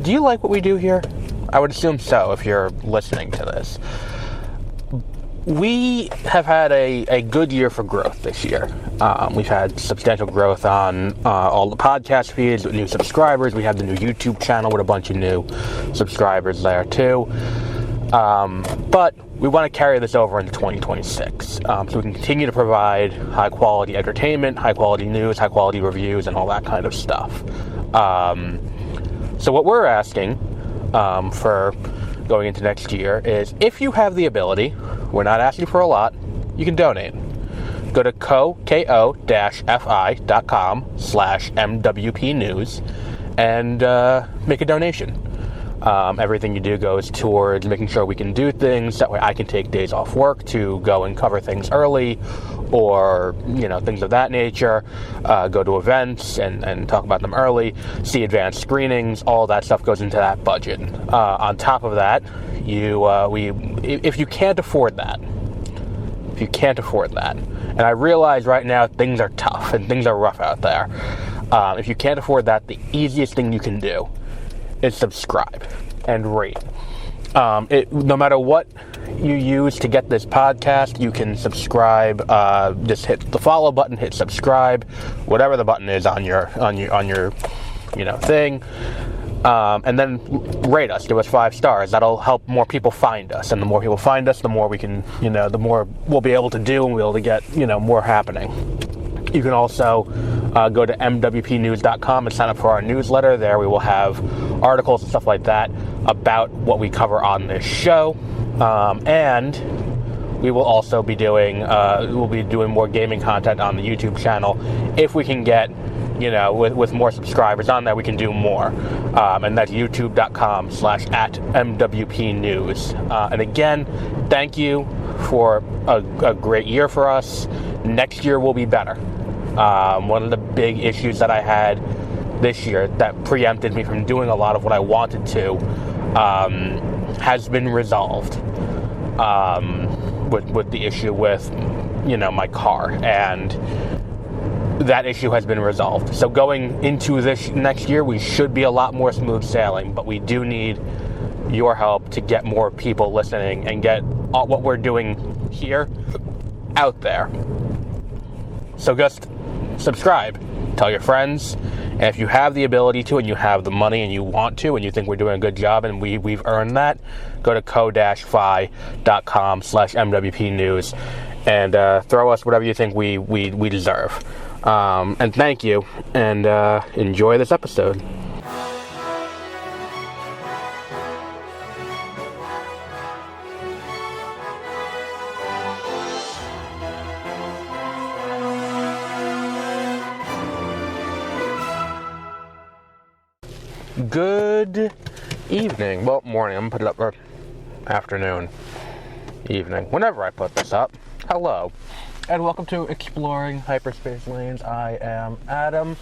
Do you like what we do here? I would assume so if you're listening to this. We have had a good year for growth this year. We've had substantial growth on all the podcast feeds with new subscribers. We have the new YouTube channel with a bunch of new subscribers there too. But we want to carry this over into 2026 so we can continue to provide high quality entertainment, high quality news, high quality reviews, and all that kind of stuff. So what we're asking for going into next year is, if you have the ability, we're not asking for a lot, you can donate. Go to ko-fi.com/MWP News and make a donation. Everything you do goes towards making sure we can do things. That way I can take days off work to go and cover things early, or, things of that nature. Go to events and talk about them early, see advanced screenings. All that stuff goes into that budget. On top of that, if you can't afford that, and I realize right now things are tough and things are rough out there. If you can't afford that, the easiest thing you can do is subscribe and rate. No matter what you use to get this podcast, you can subscribe. Just hit the follow button, hit subscribe, whatever the button is on your thing, and then rate us. Give us 5 stars. That'll help more people find us, and the more people find us, the more we can, the more we'll be able to do, and we'll be able to get more happening. You can also go to mwpnews.com and sign up for our newsletter. There we will have articles and stuff like that about what we cover on this show. And we will also be doing more gaming content on the YouTube channel. If we can get, with more subscribers on there, we can do more. And that's youtube.com/@MWPnews. And again, thank you for a great year for us. Next year will be better. One of the big issues that I had this year that preempted me from doing a lot of what I wanted to has been resolved with the issue with my car, and that issue has been resolved. So going into this next year, we should be a lot more smooth sailing, but we do need your help to get more people listening and get what we're doing here out there. So just subscribe, tell your friends, and if you have the ability to, and you have the money, and you want to, and you think we're doing a good job, and we've earned that, go to ko-fi.com/MWP News and throw us whatever you think we deserve. And thank you, and enjoy this episode. Good evening. Well, morning. I'm going to put it up for afternoon, evening, whenever I put this up. Hello, and welcome to Exploring Hyperspace Lanes. I am Adam.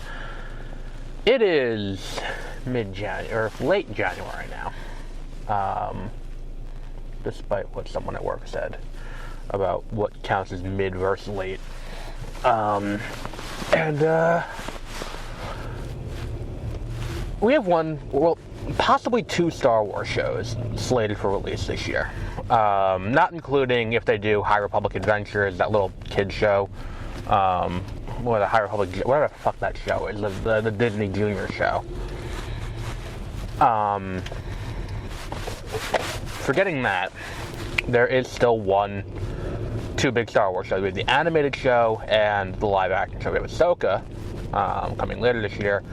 It is mid-January, or late January now. Despite what someone at work said about what counts as mid versus late. We have possibly 2 Star Wars shows slated for release this year. Not including, if they do, High Republic Adventures, that little kid show. Or the High Republic, whatever the fuck that show is, the Disney Junior show. Forgetting that, there is still 2 big Star Wars shows. We have the animated show and the live action show. We have Ahsoka coming later this year.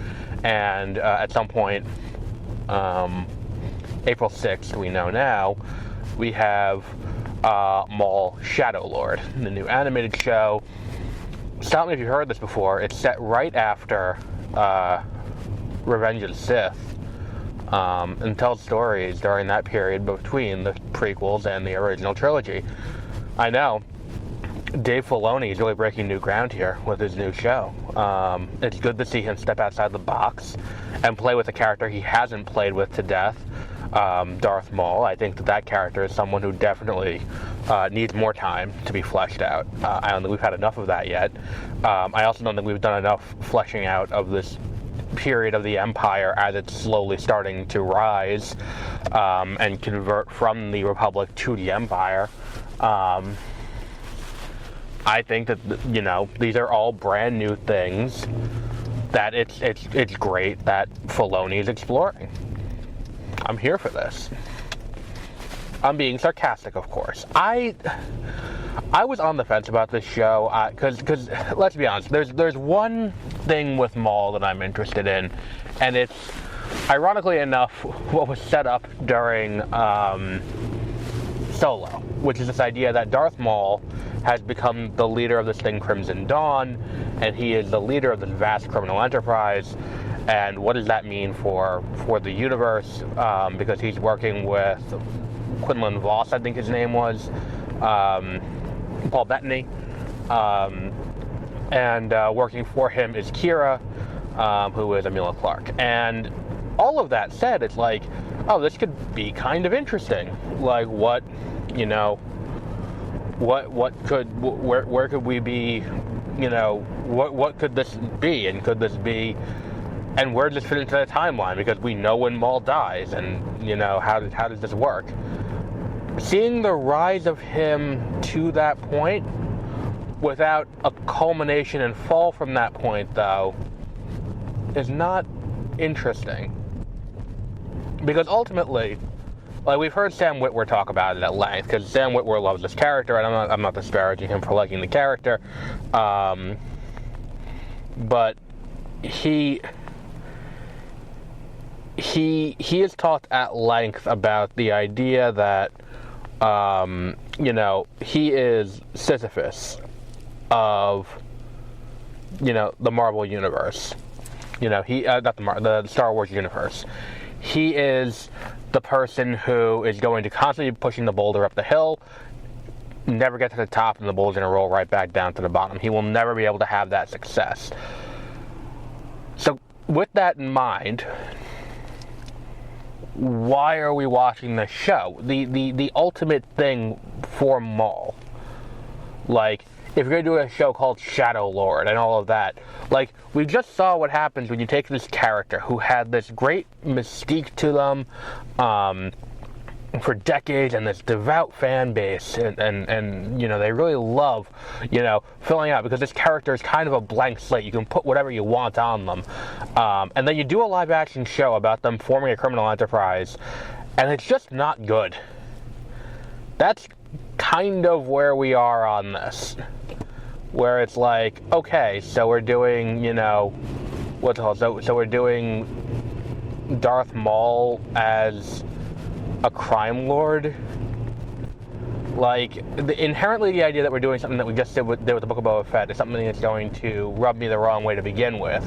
And at some point, April 6th, we know now, we have Maul Shadow Lord, the new animated show. Stop me if you've heard this before. It's set right after Revenge of the Sith, and tells stories during that period between the prequels and the original trilogy. I know. Dave Filoni is really breaking new ground here with his new show. It's good to see him step outside the box and play with a character he hasn't played with to death, Darth Maul. I think that character is someone who definitely needs more time to be fleshed out. I don't think we've had enough of that yet. I also don't think we've done enough fleshing out of this period of the Empire as it's slowly starting to rise and convert from the Republic to the Empire. I think that, you know, these are all brand new things that it's great that Filoni is exploring. I'm here for this. I'm being sarcastic, of course. I was on the fence about this show because let's be honest, there's one thing with Maul that I'm interested in, and it's, ironically enough, what was set up during Solo, which is this idea that Darth Maul has become the leader of this thing, Crimson Dawn, and he is the leader of this vast criminal enterprise. And what does that mean for the universe? Because he's working with Quinlan Vos, I think his name was, Paul Bettany, and working for him is Kira, who is Emilia Clarke. And all of that said, it's like, oh, this could be kind of interesting. Like, what, you know, where could we be, you know, what could this be, and could this be, and where does this fit into the timeline? Because we know when Maul dies, and, you know, how does this work? Seeing the rise of him to that point without a culmination and fall from that point, though, is not interesting. Because ultimately, like, we've heard Sam Witwer talk about it at length, because Sam Witwer loves this character, and I'm not disparaging him for liking the character, but he has talked at length about the idea that, you know, he is Sisyphus of, you know, the Marvel universe. You know, the Star Wars universe. He is the person who is going to constantly be pushing the boulder up the hill, never get to the top, and the boulder's going to roll right back down to the bottom. He will never be able to have that success. So, with that in mind, why are we watching this show? The ultimate thing for Maul. Like, if you're going to do a show called Shadow Lord and all of that, like, we just saw what happens when you take this character who had this great mystique to them for decades, and this devout fan base, and you know, they really love, you know, filling out, because this character is kind of a blank slate. You can put whatever you want on them. And then you do a live action show about them forming a criminal enterprise, and it's just not good. That's kind of where we are on this. Where it's like, okay, so we're doing, you know, what's it called? So we're doing Darth Maul as a crime lord. Like, inherently the idea that we're doing something that we just did with the Book of Boba Fett is something that's going to rub me the wrong way to begin with.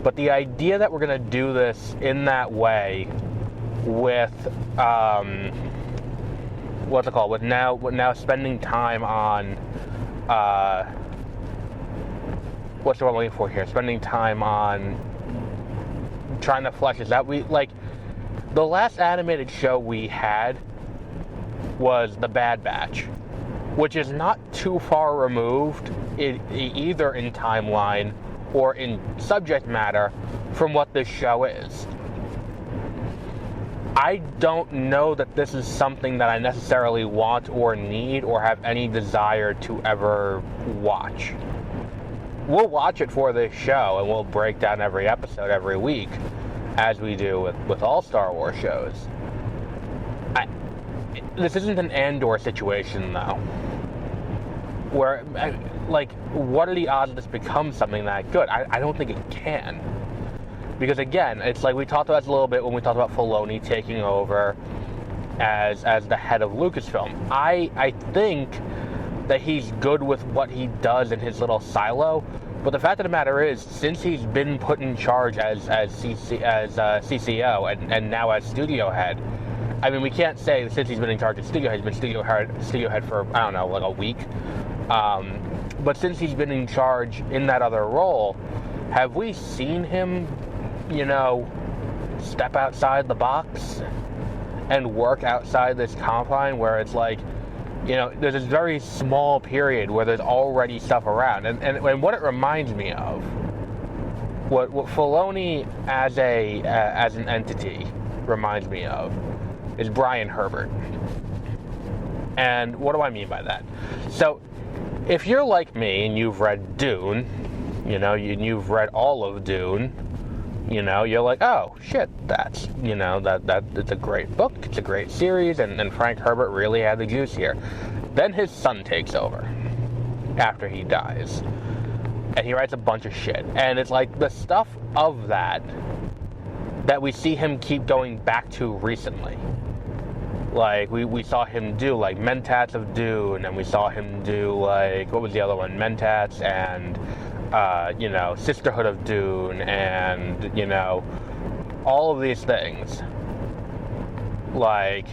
But the idea that we're going to do this in that way with, what's it called? With now spending time on, what's the word I'm looking for here? Spending time on trying to flesh this out. The last animated show we had was The Bad Batch, which is not too far removed either in timeline or in subject matter from what this show is. I don't know that this is something that I necessarily want or need or have any desire to ever watch. We'll watch it for this show, and we'll break down every episode every week, as we do with all Star Wars shows. This isn't an Andor situation, though, where, like, what are the odds that this becomes something that good? I don't think it can. Because, again, it's like we talked about this a little bit when we talked about Filoni taking over as the head of Lucasfilm. I think that he's good with what he does in his little silo, but the fact of the matter is, since he's been put in charge as CCO and now as studio head, I mean, we can't say since he's been in charge as studio head, he's been studio head for, I don't know, like a week. But since he's been in charge in that other role, have we seen him, you know, step outside the box and work outside this confine where it's like, you know, there's this very small period where there's already stuff around. And what it reminds me of, what Filoni as an entity reminds me of is Brian Herbert. And what do I mean by that? So, if you're like me and you've read Dune, you've read all of Dune, you're like, oh shit, that's that it's a great book, it's a great series, and Frank Herbert really had the juice here. Then his son takes over after he dies, and he writes a bunch of shit, and it's like the stuff of that we see him keep going back to recently. Like, we saw him do, like, Mentats of Dune, and we saw him do, like, what was the other one? Mentats and, Sisterhood of Dune, and, all of these things. Like,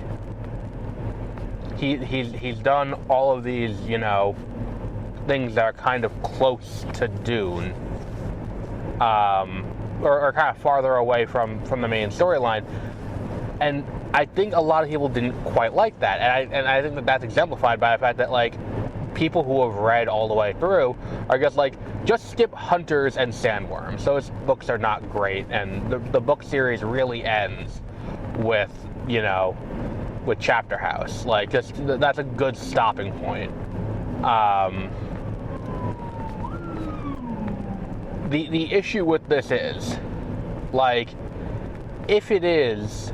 he's done all of these, things that are kind of close to Dune, or kind of farther away from the main storyline. And I think a lot of people didn't quite like that, and I think that's exemplified by the fact that, like, people who have read all the way through are just like, just skip Hunters and Sandworms. Those books are not great, and the book series really ends with, with Chapter House. Like, just that's a good stopping point. The issue with this is, like, if it is,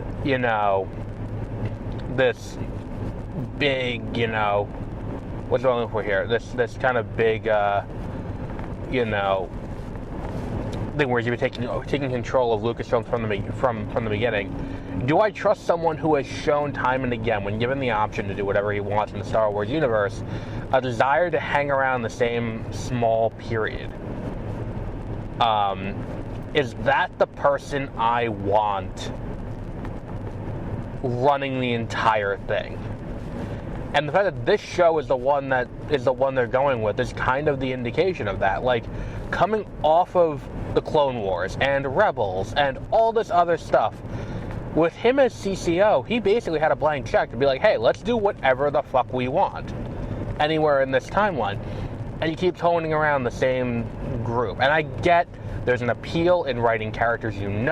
this big, what's going on for here? This kind of big, thing where you're taking control of Lucasfilm from the beginning. Do I trust someone who has shown time and again, when given the option to do whatever he wants in the Star Wars universe, a desire to hang around the same small period? Is that the person I want running the entire thing? And the fact that this show is the one they're going with is kind of the indication of that. Like, coming off of the Clone Wars and Rebels and all this other stuff, with him as CCO, he basically had a blank check to be like, hey, let's do whatever the fuck we want anywhere in this timeline. And he keeps honing around the same group. And I get there's an appeal in writing characters and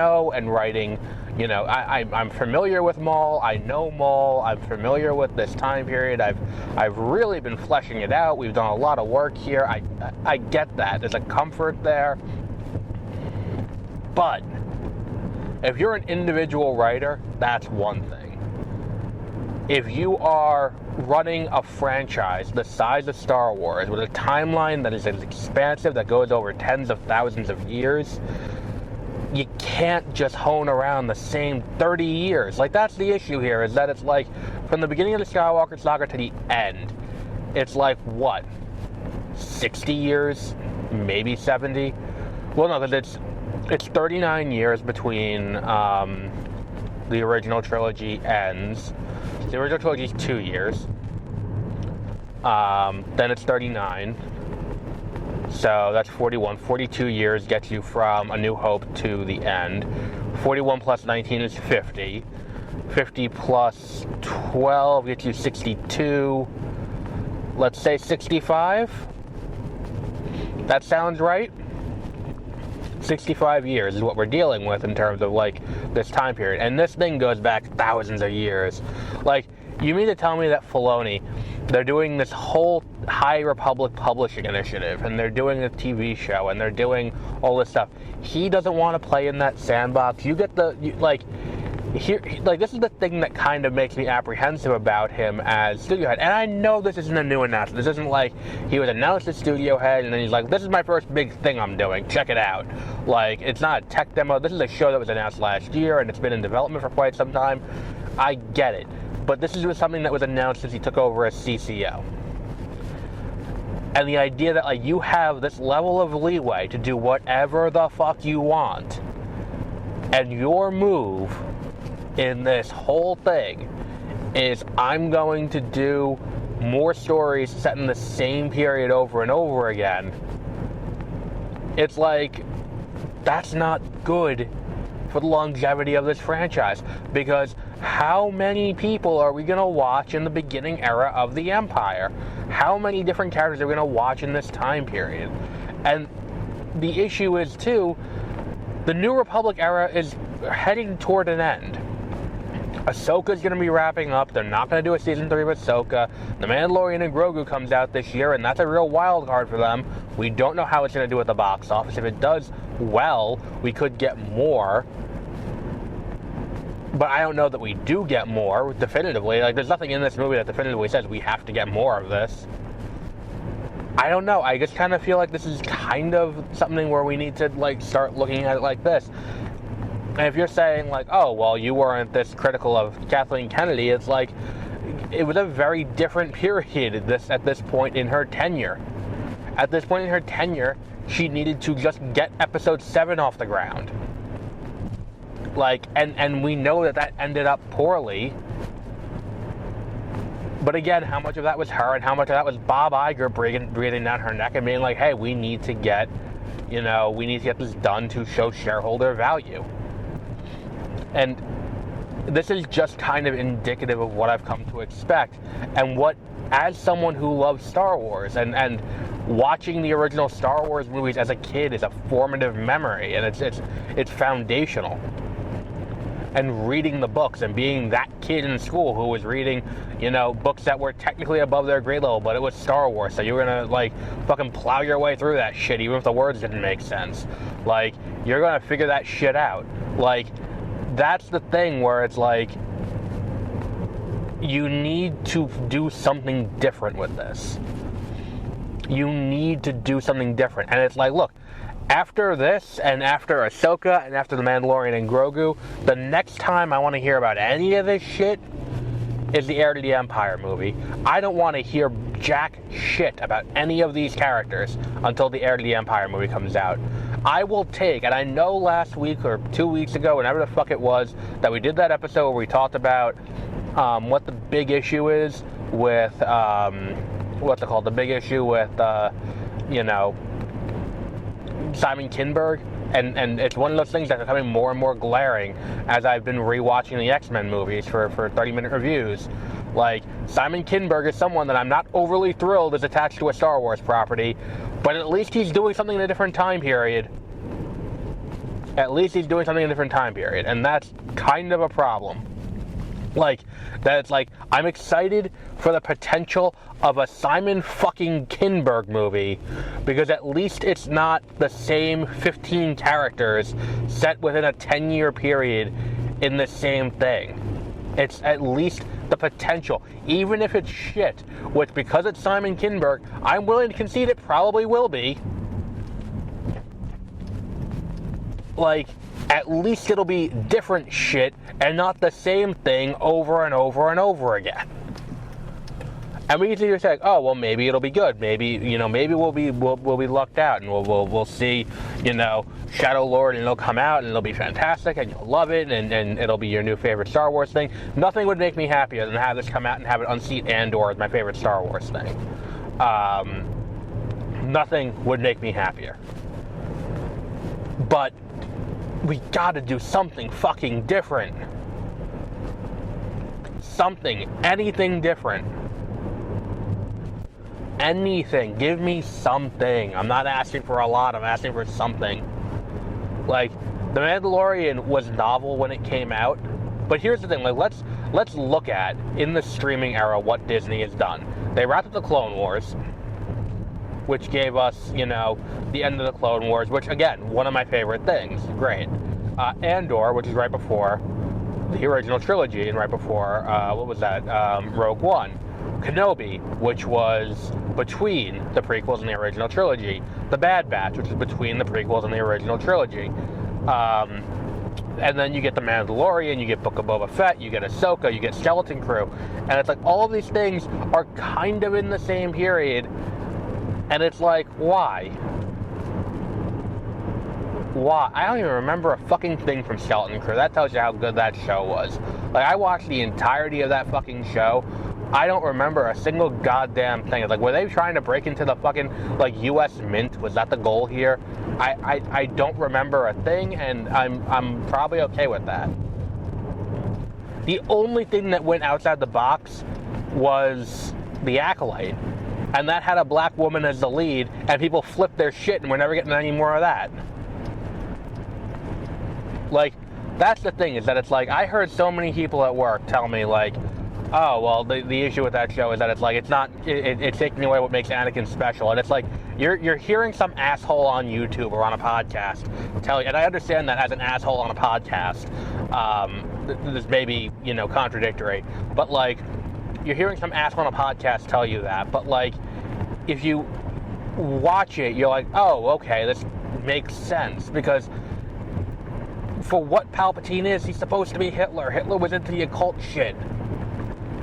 writing, I'm familiar with Maul, I know Maul, I'm familiar with this time period, I've really been fleshing it out, we've done a lot of work here, I get that, there's a comfort there. But if you're an individual writer, that's one thing. If you are running a franchise the size of Star Wars with a timeline that is as expansive, that goes over tens of thousands of years, you can't just hone around the same 30 years. Like, that's the issue here, is that it's like, from the beginning of the Skywalker saga to the end, it's like, what, 60 years? Maybe 70? Well, no, because it's 39 years between the original trilogy ends. The original trilogy is 2 years. Then it's 39. So that's 41. 42 years gets you from A New Hope to the end. 41 plus 19 is 50. 50 plus 12 gets you 62. Let's say 65. That sounds right. 65 years is what we're dealing with in terms of, like, this time period. And this thing goes back thousands of years. Like, you mean to tell me that Filoni, they're doing this whole High Republic publishing initiative, and they're doing a TV show, and they're doing all this stuff. He doesn't want to play in that sandbox. You get this is the thing that kind of makes me apprehensive about him as studio head. And I know this isn't a new announcement. This isn't like he was announced as studio head and then he's like, this is my first big thing I'm doing. Check it out. Like, it's not a tech demo. This is a show that was announced last year and it's been in development for quite some time. I get it. But this is something that was announced since he took over as CCO. And the idea that, like, you have this level of leeway to do whatever the fuck you want, and your move in this whole thing is, I'm going to do more stories set in the same period over and over again. It's like, that's not good for the longevity of this franchise, because how many people are we going to watch in the beginning era of the Empire? How many different characters are we going to watch in this time period? And the issue is, too, The New Republic era is heading toward an end. Ahsoka's going to be wrapping up. They're not going to do a season 3 with Ahsoka. The Mandalorian and Grogu comes out this year, and that's a real wild card for them. We don't know how it's going to do at the box office. If it does well, we could get more. But I don't know that we do get more definitively. Like, there's nothing in this movie that definitively says we have to get more of this. I don't know. I just kind of feel like this is kind of something where we need to, like, start looking at it like this. And if you're saying, like, oh, well, you weren't this critical of Kathleen Kennedy, it's like, it was a very different period at this point in her tenure. At this point in her tenure, she needed to just get episode 7 off the ground. Like, and we know that ended up poorly. But again, how much of that was her and how much of that was Bob Iger breathing down her neck and being like, hey, we need to get this done to show shareholder value. And this is just kind of indicative of what I've come to expect, and what, as someone who loves Star Wars, and watching the original Star Wars movies as a kid is a formative memory, and it's foundational. And reading the books and being that kid in school who was reading, books that were technically above their grade level, but it was Star Wars, so you were gonna, like, fucking plow your way through that shit, even if the words didn't make sense. Like, you're gonna figure that shit out. Like, that's the thing where it's like, you need to do something different with this. You need to do something different. And it's like, look, after this, and after Ahsoka, and after The Mandalorian and Grogu, the next time I want to hear about any of this shit is the Heir to the Empire movie. I don't want to hear jack shit about any of these characters until the Heir to the Empire movie comes out. I will take, and I know last week or 2 weeks ago, whenever the fuck it was, that we did that episode where we talked about what the big issue is with, the big issue with, Simon Kinberg, and it's one of those things that's becoming more and more glaring as I've been rewatching the X-Men movies for 30-minute reviews. Like, Simon Kinberg is someone that I'm not overly thrilled is attached to a Star Wars property, but at least he's doing something in a different time period. At least he's doing something in a different time period, and that's kind of a problem. Like, that's like, I'm excited for the potential of a Simon fucking Kinberg movie, because at least it's not the same 15 characters set within a 10-year period in the same thing. It's at least the potential, even if it's shit, which, because it's Simon Kinberg, I'm willing to concede it probably will be. Like, at least it'll be different shit and not the same thing over and over and over again. And we can either say, oh, well, maybe it'll be good. Maybe, maybe we'll be lucked out, and we'll see, Shadow Lord, and it'll come out, and it'll be fantastic, and you'll love it, and it'll be your new favorite Star Wars thing. Nothing would make me happier than have this come out and have it unseat Andor as my favorite Star Wars thing. Nothing would make me happier. But we gotta do something fucking different. Anything different. Anything. Give me something. I'm not asking for a lot, I'm asking for something. Like, The Mandalorian was novel when it came out, but here's the thing, like, let's look at, in the streaming era, what Disney has done. They wrapped up the Clone Wars, which gave us, the end of the Clone Wars, which, again, one of my favorite things. Great. Andor, which is right before the original trilogy, and right before, Rogue One. Kenobi, which was between the prequels and the original trilogy. The Bad Batch, which is between the prequels and the original trilogy. And then you get The Mandalorian, you get Book of Boba Fett, you get Ahsoka, you get Skeleton Crew. And it's like, all of these things are kind of in the same period. And it's like, why? Why? I don't even remember a fucking thing from Skeleton Crew. That tells you how good that show was. Like, I watched the entirety of that fucking show. I don't remember a single goddamn thing. It's like, were they trying to break into the fucking, like, U.S. Mint? Was that the goal here? I don't remember a thing, and I'm probably okay with that. The only thing that went outside the box was The Acolyte. And that had a black woman as the lead, and people flipped their shit, and we're never getting any more of that. Like, that's the thing, is that it's like, I heard so many people at work tell me, like, oh, well, the issue with that show is that it's like, it's taking away what makes Anakin special. And it's like, you're hearing some asshole on YouTube or on a podcast tell you, and I understand that as an asshole on a podcast, this may be, contradictory, but like, you're hearing some asshole on a podcast tell you that, but like, if you watch it, you're like, oh, okay, this makes sense, because for what Palpatine is, he's supposed to be Hitler. Hitler was into the occult shit.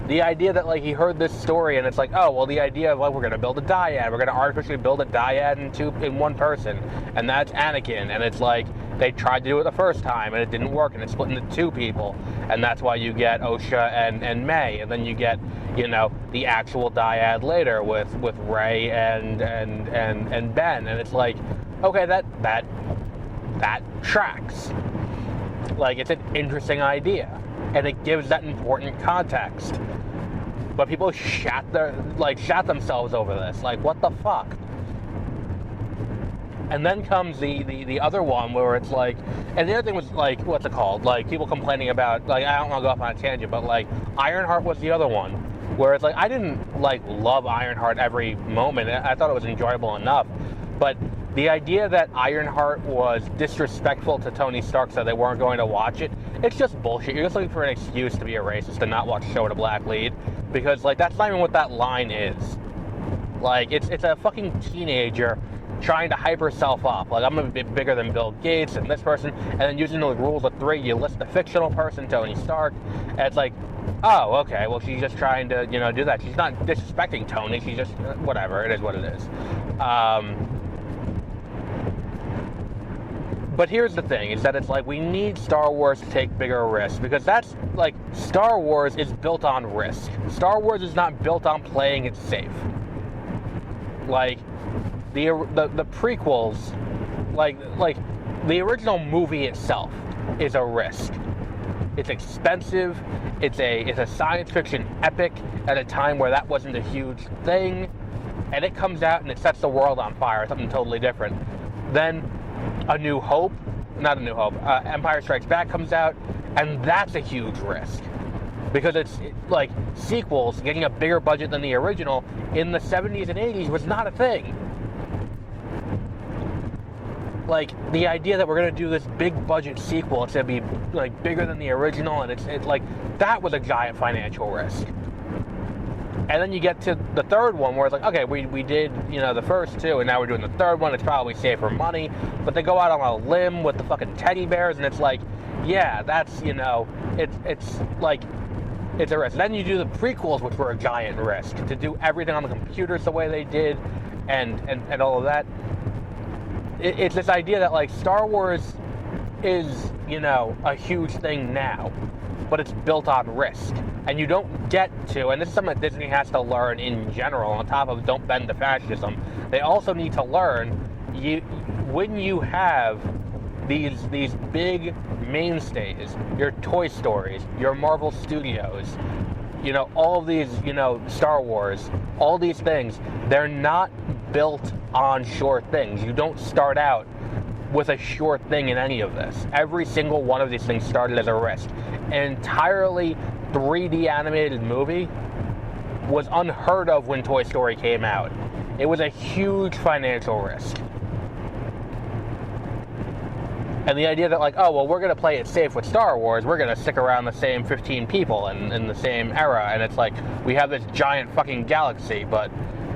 The idea that, like, he heard this story and it's like, oh, well, the idea of, like, we're going to build a dyad. We're going to artificially build a dyad in one person. And that's Anakin. And it's like, they tried to do it the first time and it didn't work and it split into two people. And that's why you get Osha and May. And then you get, the actual dyad later with Rey and Ben. And it's like, okay, that tracks. Like, it's an interesting idea. And it gives that important context. But people shat themselves over this. Like, what the fuck? And then comes the other one where it's like, and the other thing was like, what's it called? Like, people complaining about, like, I don't want to go off on a tangent, but like, Ironheart was the other one. Where it's like, I didn't like love Ironheart every moment. I thought it was enjoyable enough. But the idea that Ironheart was disrespectful to Tony Stark so they weren't going to watch it, it's just bullshit. You're just looking for an excuse to be a racist and not watch a show with a black lead. Because, like, that's not even what that line is. Like, it's a fucking teenager trying to hype herself up. Like, I'm going to be bigger than Bill Gates and this person. And then using the rules of three, you list the fictional person, Tony Stark. And it's like, oh, okay, well, she's just trying to, do that. She's not disrespecting Tony. She's just, whatever. It is what it is. But here's the thing, is that it's like, we need Star Wars to take bigger risks, because that's, like, Star Wars is built on risk. Star Wars is not built on playing it safe. Like, the prequels, like, the original movie itself is a risk. It's expensive, it's a science fiction epic at a time where that wasn't a huge thing, and it comes out and it sets the world on fire, something totally different. Then Empire Strikes Back comes out, and that's a huge risk. Because it's like, sequels, getting a bigger budget than the original, in the 70s and 80s was not a thing. Like, the idea that we're going to do this big budget sequel, it's going to be, like, bigger than the original, and it's like, that was a giant financial risk. And then you get to the third one where it's like, okay, we did, the first two, and now we're doing the third one. It's probably safer money. But they go out on a limb with the fucking teddy bears, and it's like, yeah, that's, it's like, it's a risk. Then you do the prequels, which were a giant risk. To do everything on the computers the way they did, and all of that. It's this idea that, like, Star Wars is, a huge thing now. But it's built on risk. And you don't get to, and this is something that Disney has to learn in general, on top of don't bend to fascism, they also need to learn, when you have these big mainstays, your Toy Stories, your Marvel Studios, all of these, Star Wars, all these things, they're not built on sure things. You don't start out with a sure thing in any of this. Every single one of these things started as a risk. An entirely 3D animated movie was unheard of when Toy Story came out. It was a huge financial risk. And the idea that, like, oh, well, we're going to play it safe with Star Wars, we're going to stick around the same 15 people in the same era, and it's like, we have this giant fucking galaxy, but,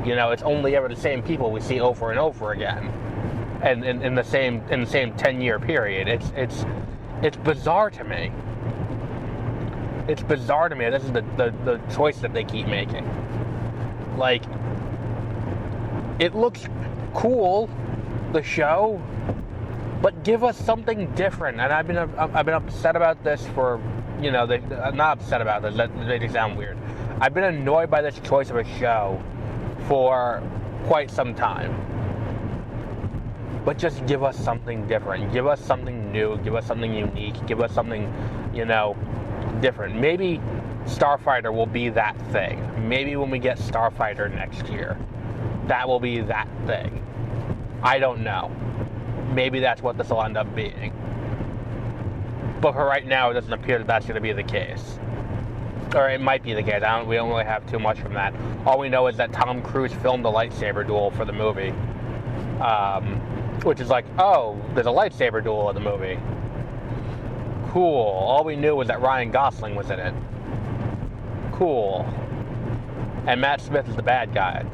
it's only ever the same people we see over and over again. And in the same 10-year period. It's bizarre to me. It's bizarre to me. This is the choice that they keep making. Like, it looks cool, the show, but give us something different. And I've been upset about this for, I'm not upset about this. That makes it sound weird. I've been annoyed by this choice of a show for quite some time. But just give us something different. Give us something new. Give us something unique. Give us something, different. Maybe Starfighter will be that thing. Maybe when we get Starfighter next year, that will be that thing. I don't know. Maybe that's what this will end up being. But for right now, it doesn't appear that that's going to be the case. Or it might be the case. We don't really have too much from that. All we know is that Tom Cruise filmed a lightsaber duel for the movie. Which is like, oh, there's a lightsaber duel in the movie. Cool. All we knew was that Ryan Gosling was in it. Cool. And Matt Smith is the bad guy,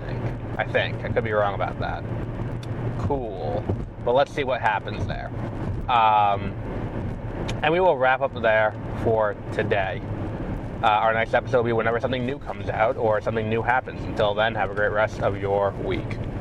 I think. I could be wrong about that. Cool. But let's see what happens there. And we will wrap up there for today. Our next episode will be whenever something new comes out or something new happens. Until then, have a great rest of your week.